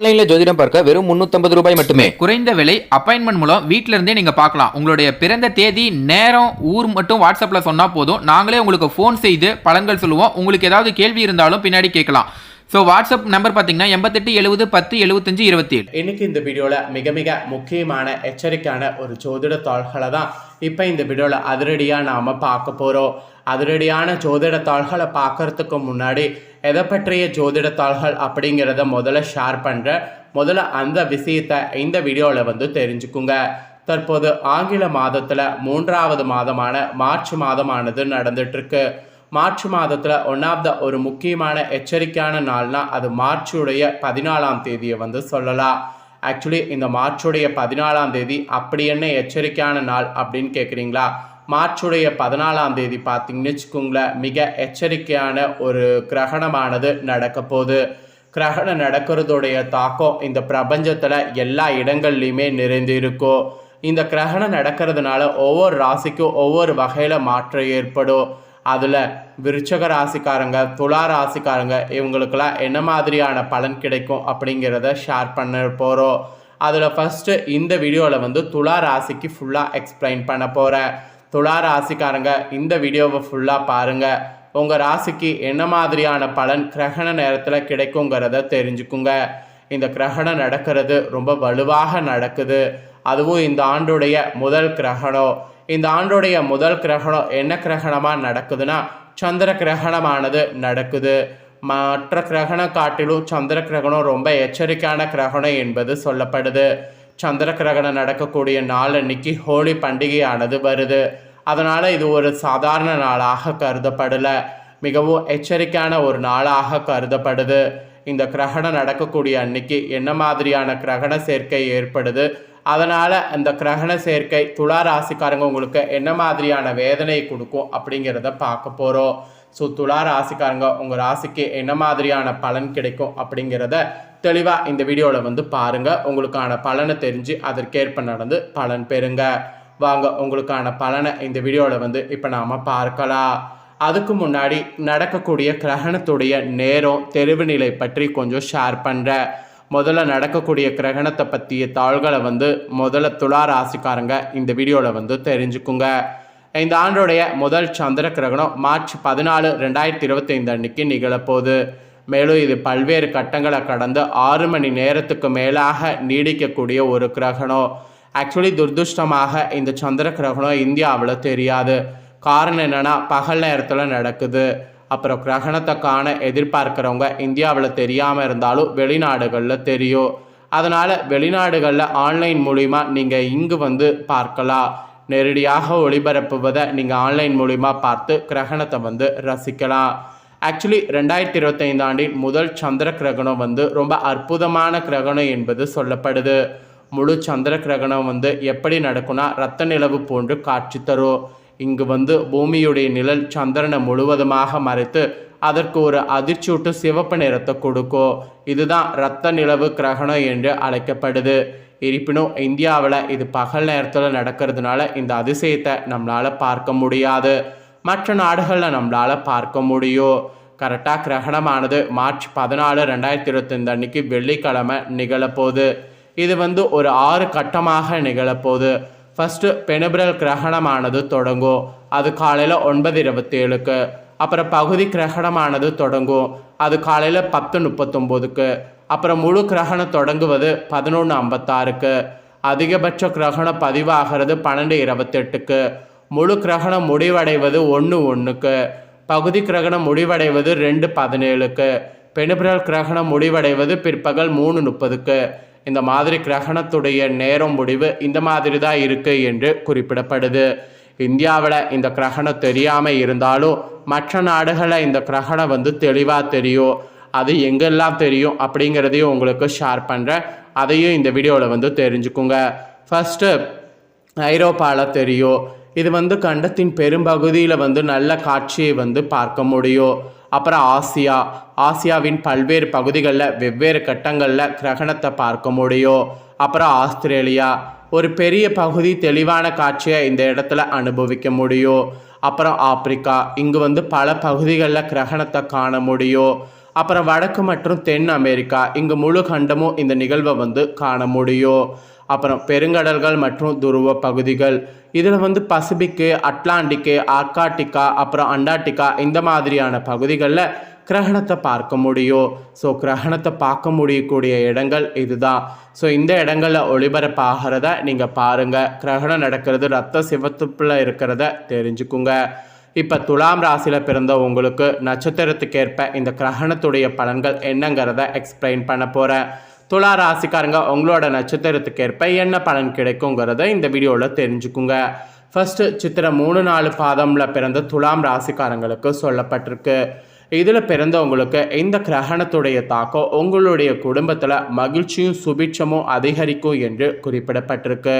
ஆன்லைன்ல ஜோதிடம் பார்க்க வெறும் 350 ரூபாய் மட்டுமே. குறைந்த விலை அப்பாயின்மெண்ட் மூலம் வீட்ல இருந்தே நீங்க பார்க்கலாம். உங்களுடைய பிறந்த தேதி, நேரம், ஊர் மட்டும் வாட்ஸ்அப்ல சொன்னா போதும். நாங்களே உங்களுக்கு ஃபோன் செய்து பலன்கள் சொல்லுவோம். உங்களுக்கு ஏதாவது கேள்வி இருந்தாலும் பின்னாடி கேட்கலாம். ஸோ வாட்ஸ்அப் நம்பர் பார்த்தீங்கன்னா 88 70 10 75 27. இன்னைக்கு இந்த வீடியோவில் மிக மிக முக்கியமான எச்சரிக்கையான ஒரு ஜோதிட தாள்களை தான் இப்போ இந்த வீடியோவில் அதிரடியாக நாம் பார்க்க போகிறோம். அதிரடியான ஜோதிட தாள்களை பார்க்கறதுக்கு முன்னாடி எதை பற்றிய ஜோதிட தாள்கள் அப்படிங்கிறத முதல்ல ஷேர் பண்ணுறேன். முதல்ல அந்த விஷயத்தை இந்த வீடியோவில் தெரிஞ்சுக்குங்க. தற்போது ஆங்கில மாதத்தில் 3வது மாதமான மார்ச் மாதமானது நடந்துட்டுருக்கு. மார்ச் மாதத்தில் ஒன்றாவது ஒரு முக்கியமான எச்சரிக்கையான நாள்னா அது மார்ச்சுடைய 14ஆம் தேதியை சொல்லலாம். ஆக்சுவலி இந்த மார்ச்சுடைய 14ஆம் தேதி அப்படி என்ன எச்சரிக்கையான நாள் அப்படின்னு கேட்குறீங்களா? மார்ச்சுடைய 14ஆம் தேதி பார்த்தீங்கன்னு வச்சுக்கோங்களேன், மிக எச்சரிக்கையான ஒரு கிரகணமானது நடக்க போகுது. கிரகணம் நடக்கிறதுடைய தாக்கம் இந்த பிரபஞ்சத்தில் எல்லா இடங்கள்லையுமே நிறைந்து இருக்கும். இந்த கிரகணம் நடக்கிறதுனால ஒவ்வொரு ராசிக்கும் ஒவ்வொரு வகையில் மாற்றம் ஏற்படும். அதில் விருச்சக ராசிக்காரங்க, துலா ராசிக்காரங்க இவங்களுக்கெல்லாம் என்ன மாதிரியான பலன் கிடைக்கும் அப்படிங்கிறத ஷேர் பண்ண போகிறோம். அதில் ஃபஸ்ட்டு இந்த வீடியோவில் துலா ராசிக்கு ஃபுல்லாக எக்ஸ்பிளைன் பண்ண போகிறேன். துலா ராசிக்காரங்க இந்த வீடியோவை ஃபுல்லாக பாருங்கள். உங்கள் ராசிக்கு என்ன மாதிரியான பலன் கிரகண நேரத்தில் கிடைக்குங்கிறத தெரிஞ்சுக்குங்க. இந்த கிரகணம் நடக்கிறது ரொம்ப வலுவாக நடக்குது. அதுவும் இந்த ஆண்டுடைய முதல் கிரகணம். இந்த ஆண்டுடைய முதல் கிரகணம் என்ன கிரகணமாக நடக்குதுன்னா சந்திர கிரகணமானது நடக்குது. மற்ற கிரகணம் காட்டிலும் சந்திர கிரகணம் ரொம்ப எச்சரிக்கையான கிரகணம் என்பது சொல்லப்படுது. சந்திர கிரகணம் நடக்கக்கூடிய நாள் அன்னைக்கு ஹோலி பண்டிகையானது வருது. அதனால் இது ஒரு சாதாரண நாளாக கருதப்படலை, மிகவும் எச்சரிக்கையான ஒரு நாளாக கருதப்படுது. இந்த கிரகணம் நடக்கக்கூடிய அன்னைக்கு என்ன மாதிரியான கிரகண சேர்க்கை ஏற்படுது, அதனால் அந்த கிரகண சேர்க்கை துலா ராசிக்காரங்க உங்களுக்கு என்ன மாதிரியான வேதனை கொடுக்கும் அப்படிங்கிறத பார்க்க போகிறோம். ஸோ துலா ராசிக்காரங்க உங்கள் ராசிக்கு என்ன மாதிரியான பலன் கிடைக்கும் அப்படிங்கிறத தெளிவாக இந்த வீடியோவில் பாருங்கள். உங்களுக்கான பலனை தெரிஞ்சு அதற்கேற்ப நடந்து பலன் பெறுங்க. வாங்க உங்களுக்கான பலனை இந்த வீடியோவில் இப்போ நாம் பார்க்கலாம். அதுக்கு முன்னாடி நடக்கக்கூடிய கிரகணத்துடைய நேரம், தெரிவு நிலை பற்றி கொஞ்சம் ஷேர் பண்ணுறேன். முதல்ல நடக்கக்கூடிய கிரகணத்தை பற்றிய தாள்களை முதல்ல துலா ராசிக்காரங்க இந்த வீடியோவில் தெரிஞ்சுக்குங்க. இந்த ஆண்டுடைய முதல் சந்திர கிரகணம் மார்ச் 14, 2025 அன்னைக்கு நிகழப்போகுது. மேலும் இது பல்வேறு கட்டங்களை கடந்து 6 மணி நேரத்துக்கு மேலாக நீடிக்கக்கூடிய ஒரு கிரகணம். ஆக்சுவலி துர்துஷ்டமாக இந்த சந்திர கிரகணம் இந்தியாவில் தெரியாது. காரணம் என்னென்னா பகல் நேரத்தில் நடக்குது. அப்புறம் கிரகணத்தை காண எதிர்பார்க்குறவங்க இந்தியாவில் தெரியாமல் இருந்தாலும் வெளிநாடுகளில் தெரியும். அதனால் வெளிநாடுகளில் ஆன்லைன் மூலிமா நீங்கள் இங்கு பார்க்கலாம். நேரடியாக ஒளிபரப்புவதை நீங்கள் ஆன்லைன் மூலிமா பார்த்து கிரகணத்தை ரசிக்கலாம். ஆக்சுவலி 2025 ஆண்டின் முதல் சந்திர கிரகணம் ரொம்ப அற்புதமான கிரகணம் என்பது சொல்லப்படுது. முழு சந்திர கிரகணம் எப்படி நடக்கும்னா இரத்த நிலவு போன்று காட்சி தரும். இங்கு பூமியுடைய நிழல் சந்திரனை முழுவதுமாக மறைத்து அதற்கு ஒரு அதிர்ச்சியூட்டு சிவப்பு நிறத்தை கொடுக்கும். இதுதான் இரத்த நிலவு கிரகணம் என்று அழைக்கப்படுது. இருப்பினும் இந்தியாவில் இது பகல் நேரத்தில் நடக்கிறதுனால இந்த அதிசயத்தை நம்மளால் பார்க்க முடியாது. மற்ற நாடுகளில் நம்மளால் பார்க்க முடியும். கரெக்டாக கிரகணமானது மார்ச் 14, 2025 அன்னைக்கு வெள்ளிக்கிழமை நிகழப்போகுது. இது ஒரு 6 கட்டமாக நிகழப்போகுது. ஃபஸ்ட்டு பெனுபிரல் கிரகணமானது தொடங்கும். அது காலையில் 9:27க்கு. அப்புறம் பகுதி கிரகணமானது தொடங்கும். அது காலையில் 10:39க்கு. அப்புறம் முழு கிரகணம் தொடங்குவது 11:56க்கு. அதிகபட்ச கிரகணம் பதிவாகிறது 12:28க்கு. முழு கிரகணம் முடிவடைவது 1:01க்கு. பகுதி கிரகணம் முடிவடைவது 2:17க்கு. பெனுபிரல் கிரகணம் முடிவடைவது பிற்பகல் 3:30க்கு. இந்த மாதிரி கிரகணத்துடைய நேரம் முடிவு இந்த மாதிரி தான் இருக்குது என்று குறிப்பிடப்படுது. இந்தியாவில் இந்த கிரகணம் தெரியாமல் இருந்தாலும் மற்ற நாடுகளில் இந்த கிரகணம் தெளிவாக தெரியும். அது எங்கெல்லாம் தெரியும் அப்படிங்கிறதையும் உங்களுக்கு ஷேர் பண்ணுறேன். அதையும் இந்த வீடியோவில் தெரிஞ்சுக்குங்க. ஃபஸ்ட்டு ஐரோப்பாவில் தெரியும். இது கண்டத்தின் பெரும்பகுதியில் நல்ல காட்சியை பார்க்க முடியும். அப்புறம் ஆசியாவின் பல்வேறு பகுதிகளில் வெவ்வேறு கட்டங்களில் கிரகணத்தை பார்க்க முடியும். அப்புறம் ஆஸ்திரேலியா ஒரு பெரிய பகுதி தெளிவான காட்சியை இந்த இடத்துல அனுபவிக்க முடியும். அப்புறம் ஆப்பிரிக்கா இங்கு பல பகுதிகளில் கிரகணத்தை காண முடியும். அப்புறம் வடக்கு மற்றும் தென் அமெரிக்கா இங்கு முழு கண்டமும் இந்த நிகழ்வை வந்து காண முடியும். அப்புறம் பெருங்கடல்கள் மற்றும் துருவ பகுதிகள் இதில் பசிபிக்கு, அட்லாண்டிக்கு, ஆர்காட்டிகா, அப்புறம் அண்டார்டிகா இந்த மாதிரியான பகுதிகளில் கிரகணத்தை பார்க்க முடியும். ஸோ கிரகணத்தை பார்க்க முடியக்கூடிய இடங்கள் இதுதான். ஸோ இந்த இடங்களில் ஒளிபரப்பாகிறத நீங்கள் பாருங்கள். கிரகணம் நடக்கிறது ரத்த சிவத்துப்பில் இருக்கிறத தெரிஞ்சுக்குங்க. இப்போ துலாம் ராசியில் பிறந்த உங்களுக்கு நட்சத்திரத்துக்கேற்ப இந்த கிரகணத்துடைய பலன்கள் என்னங்கிறத எக்ஸ்பிளைன் பண்ண போகிறேன். துலா ராசிக்காரங்க உங்களோட நட்சத்திரத்துக்கேற்ப என்ன பலன் கிடைக்குங்கிறத இந்த வீடியோவில் தெரிஞ்சுக்குங்க. ஃபஸ்ட்டு சித்திரை 3-4 பாதமில் பிறந்த துலாம் ராசிக்காரங்களுக்கு சொல்லப்பட்டிருக்கு. இதில் பிறந்தவங்களுக்கு இந்த கிரகணத்துடைய தாக்கம் உங்களுடைய குடும்பத்தில் மகிழ்ச்சியும் சுபிட்சமும் அதிகரிக்கும் என்று குறிப்பிடப்பட்டிருக்கு.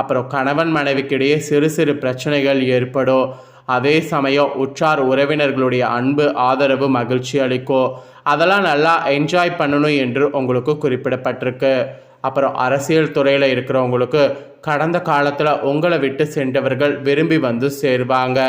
அப்புறம் கணவன் மனைவிக்கிடையே சிறு சிறு பிரச்சனைகள் ஏற்படும். அதே சமயம் உற்றார் உறவினர்களுடைய அன்பு, ஆதரவு, மகிழ்ச்சி அளிக்கும். அதெல்லாம் நல்லா என்ஜாய் பண்ணணும் என்று உங்களுக்கு குறிப்பிடப்பட்டிருக்கு. அப்புறம் அரசியல் துறையில் இருக்கிறவங்களுக்கு கடந்த காலத்தில் உங்களை விட்டு சென்றவர்கள் விரும்பி வந்து சேருவாங்க.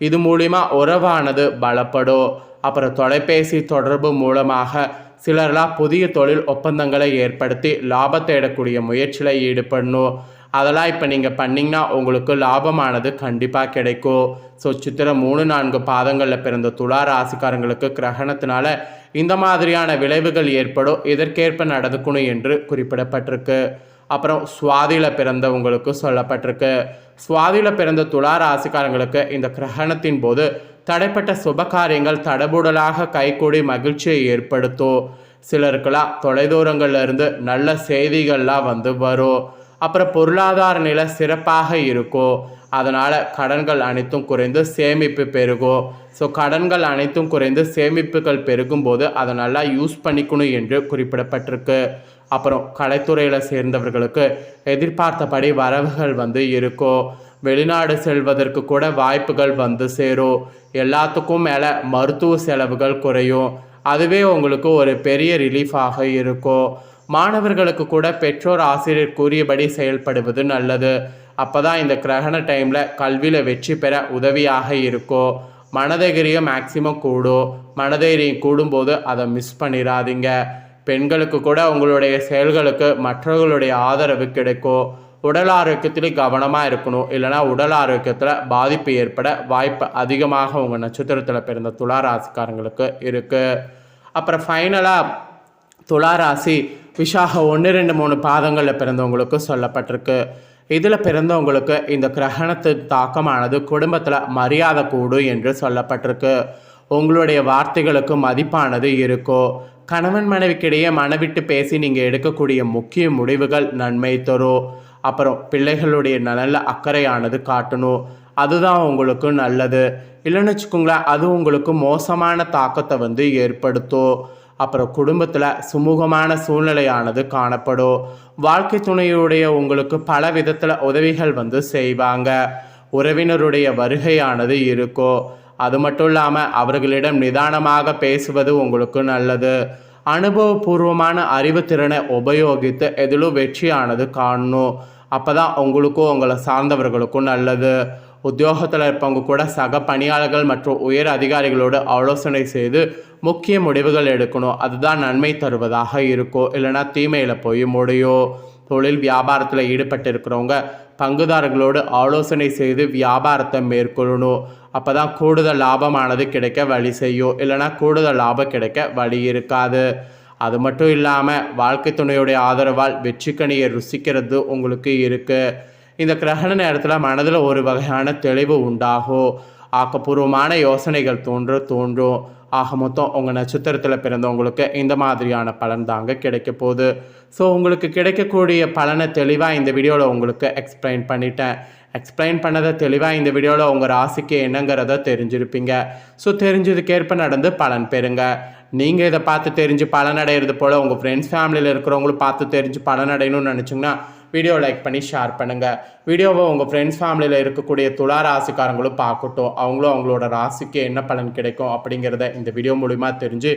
இது மூலிமா உறவானது பலப்படும். அப்புறம் தொலைபேசி தொடர்பு மூலமாக சிலர்லாம் புதிய தொழில் ஒப்பந்தங்களை ஏற்படுத்தி லாபத்தை இடக்கூடிய முயற்சியில் ஈடுபடணும். அதெல்லாம் இப்போ நீங்கள் பண்ணிங்கன்னா உங்களுக்கு லாபமானது கண்டிப்பாக கிடைக்கும். ஸோ சித்திரை 3-4 பாதங்களில் பிறந்த துலா ராசிக்காரங்களுக்கு கிரகணத்தினால இந்த மாதிரியான விளைவுகள் ஏற்படும். இதற்கேற்ப நடந்துக்கணும் என்று குறிப்பிடப்பட்டிருக்கு. அப்புறம் சுவாதியில் பிறந்தவங்களுக்கு சொல்லப்பட்டிருக்கு. சுவாதியில் பிறந்த துலா ராசிக்காரங்களுக்கு இந்த கிரகணத்தின் போது தடைப்பட்ட சுபகாரியங்கள் தடபுடலாக கைகூடி மகிழ்ச்சியை ஏற்படுத்தும். சிலருக்கெல்லாம் தொலைதூரங்கள்ல இருந்து நல்ல செய்திகள்லாம் வரும். அப்புறம் பொருளாதார நிலை சிறப்பாக இருக்கும். அதனால் கடன்கள் அனைத்தும் குறைந்து சேமிப்பு பெருகும். ஸோ கடன்கள் அனைத்தும் குறைந்து சேமிப்புகள் பெருகும்போது அதை நல்லா யூஸ் பண்ணிக்கணும் என்று குறிப்பிடப்பட்டிருக்கு. அப்புறம் கலைத்துறையில் சேர்ந்தவர்களுக்கு எதிர்பார்த்தபடி வரவுகள் இருக்கும். வெளிநாடு செல்வதற்கு கூட வாய்ப்புகள் சேரும். எல்லாத்துக்கும் மேலே மருத்துவ செலவுகள் குறையும். அதுவே உங்களுக்கு ஒரு பெரிய ரிலீஃபாக இருக்கும். மாணவர்களுக்கு கூட பெற்றோர் ஆசிரியர் கூறியபடி செயல்படுவது நல்லது. அப்போ தான் இந்த கிரகண டைமில் கல்வியில் வெற்றி பெற உதவியாக இருக்கும். மனதைரியம் மேக்சிமம் கூடும். மனதைரியம் கூடும்போது அதை மிஸ் பண்ணிடாதீங்க. பெண்களுக்கு கூட உங்களுடைய செயல்களுக்கு மற்றவர்களுடைய ஆதரவு கிடைக்கும். உடல் ஆரோக்கியத்திலும் கவனமாக இருக்கணும். இல்லைனா உடல் ஆரோக்கியத்தில் பாதிப்பு ஏற்பட வாய்ப்பு அதிகமாக உங்கள் நட்சத்திரத்தில் பிறந்த துலா ராசிக்காரங்களுக்கு இருக்குது. அப்புறம் ஃபைனலாக துலா ராசி விஷாக 1-2-3 பாதங்களில் பிறந்தவங்களுக்கு சொல்லப்பட்டிருக்கு. இதில் பிறந்தவங்களுக்கு இந்த கிரகணத்தின் தாக்கமானது குடும்பத்தில் மரியாதை கூடும் என்று சொல்லப்பட்டிருக்கு. உங்களுடைய வார்த்தைகளுக்கு மதிப்பானது இருக்கும். கணவன் மனைவிக்கிடையே மனவிட்டு பேசி நீங்கள் எடுக்கக்கூடிய முக்கிய முடிவுகள் நன்மை தரும். அப்புறம் பிள்ளைகளுடைய நலனில் அக்கறையானது காட்டணும். அதுதான் உங்களுக்கு நல்லது. இல்லைன்னு வச்சுக்கோங்களேன், அது உங்களுக்கு மோசமான தாக்கத்தை ஏற்படுத்தும். அப்புறம் குடும்பத்தில் சுமூகமான சூழ்நிலையானது காணப்படும். வாழ்க்கை துணையுடைய உங்களுக்கு பல விதத்தில் உதவிகள் செய்வாங்க. உறவினருடைய வருகையானது இருக்கும். அது மட்டும் இல்லாமல் அவர்களிடம் நிதானமாக பேசுவது உங்களுக்கு நல்லது. அனுபவபூர்வமான அறிவுத்திறனை உபயோகித்து எதிலும் வெற்றியானது காணணும். அப்போ தான் உங்களுக்கும் உங்களை சார்ந்தவர்களுக்கும் நல்லது. உத்தியோகத்தில் இருப்பவங்க கூட சக பணியாளர்கள் மற்றும் உயர் அதிகாரிகளோடு ஆலோசனை செய்து முக்கிய முடிவுகள் எடுக்கணும். அதுதான் நன்மை தருவதாக இருக்கும். இல்லைனா தீமையில் போய் முடியும். தொழில் வியாபாரத்தில் ஈடுபட்டு இருக்கிறவங்க பங்குதாரர்களோடு ஆலோசனை செய்து வியாபாரத்தை மேற்கொள்ளணும். அப்போ தான் கூடுதல் லாபமானது கிடைக்க வழி செய்யும். இல்லைனா கூடுதல் லாபம் கிடைக்க வழி இருக்காது. அது மட்டும் இல்லாமல் வாழ்க்கை துணையுடைய ஆதரவால் வெற்றிக்கனியை ருசிக்கிறது உங்களுக்கு இருக்குது. இந்த கிரகண நேரத்தில் மனதில் ஒரு வகையான தெளிவு உண்டாகும். ஆக்கப்பூர்வமான யோசனைகள் தோன்றும். ஆக மொத்தம் உங்கள் நட்சத்திரத்தில் பிறந்தவங்களுக்கு இந்த மாதிரியான பலன் தாங்க கிடைக்க போகுது. ஸோ உங்களுக்கு கிடைக்கக்கூடிய பலனை தெளிவாக இந்த வீடியோவில் உங்களுக்கு எக்ஸ்பிளைன் பண்ணிட்டேன். எக்ஸ்பிளைன் பண்ணதை தெளிவாக இந்த வீடியோவில் உங்கள் ராசிக்கு என்னங்கிறத தெரிஞ்சிருப்பீங்க. ஸோ தெரிஞ்சதுக்கேற்ப நடந்து பலன் பெறுங்க. நீங்கள் இதை பார்த்து தெரிஞ்சு பலனடைகிறது போல் உங்கள் ஃப்ரெண்ட்ஸ் ஃபேமிலியில் இருக்கிறவங்களும் பார்த்து தெரிஞ்சு பலனடையணும்னு நினச்சிங்கன்னா வீடியோ லைக் பண்ணி ஷேர் பண்ணுங்கள். வீடியோவை உங்கள் ஃப்ரெண்ட்ஸ் ஃபேமிலியில் இருக்கக்கூடிய துலா ராசிக்காரங்களும் பார்க்கட்டும். அவங்களும் அவங்களோட ராசிக்கு என்ன பலன் கிடைக்கும் அப்படிங்கிறத இந்த வீடியோ மூலிமா தெரிஞ்சு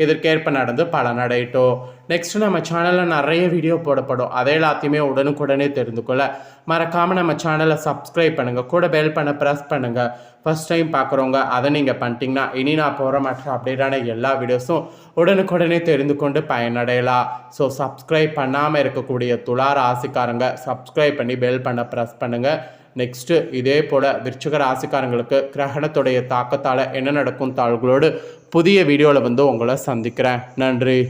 இதற்கேற்ப நடந்து பலனடையட்டும். நெக்ஸ்ட் நம்ம சேனலில் நிறைய வீடியோ போடப்படும். அதை எல்லாத்தையுமே உடனுக்குடனே தெரிந்து கொள்ள மறக்காமல் நம்ம சேனலை சப்ஸ்கிரைப் பண்ணுங்கள். கூட பெல் பண்ண ப்ரெஸ் பண்ணுங்கள். ஃபஸ்ட் டைம் பார்க்குறவங்க அதை நீங்கள் பண்ணிட்டீங்கன்னா இனி நான் போகிற மற்ற அப்டேட்டான எல்லா வீடியோஸும் உடனுக்குடனே தெரிந்து கொண்டு பயனடையலாம். ஸோ சப்ஸ்கிரைப் பண்ணாமல் இருக்கக்கூடிய துலா ராசிக்காரங்க சப்ஸ்கிரைப் பண்ணி பெல் பண்ண ப்ரெஸ் பண்ணுங்கள். நெக்ஸ்ட்டு இதே போல் விருச்சிக ராசிக்காரங்களுக்கு கிரகணத்துடைய தாக்கத்தால் என்ன நடக்கும் தாள்களோடு புதிய வீடியோவில் வந்து உங்களை சந்திக்கிறேன். நன்றி.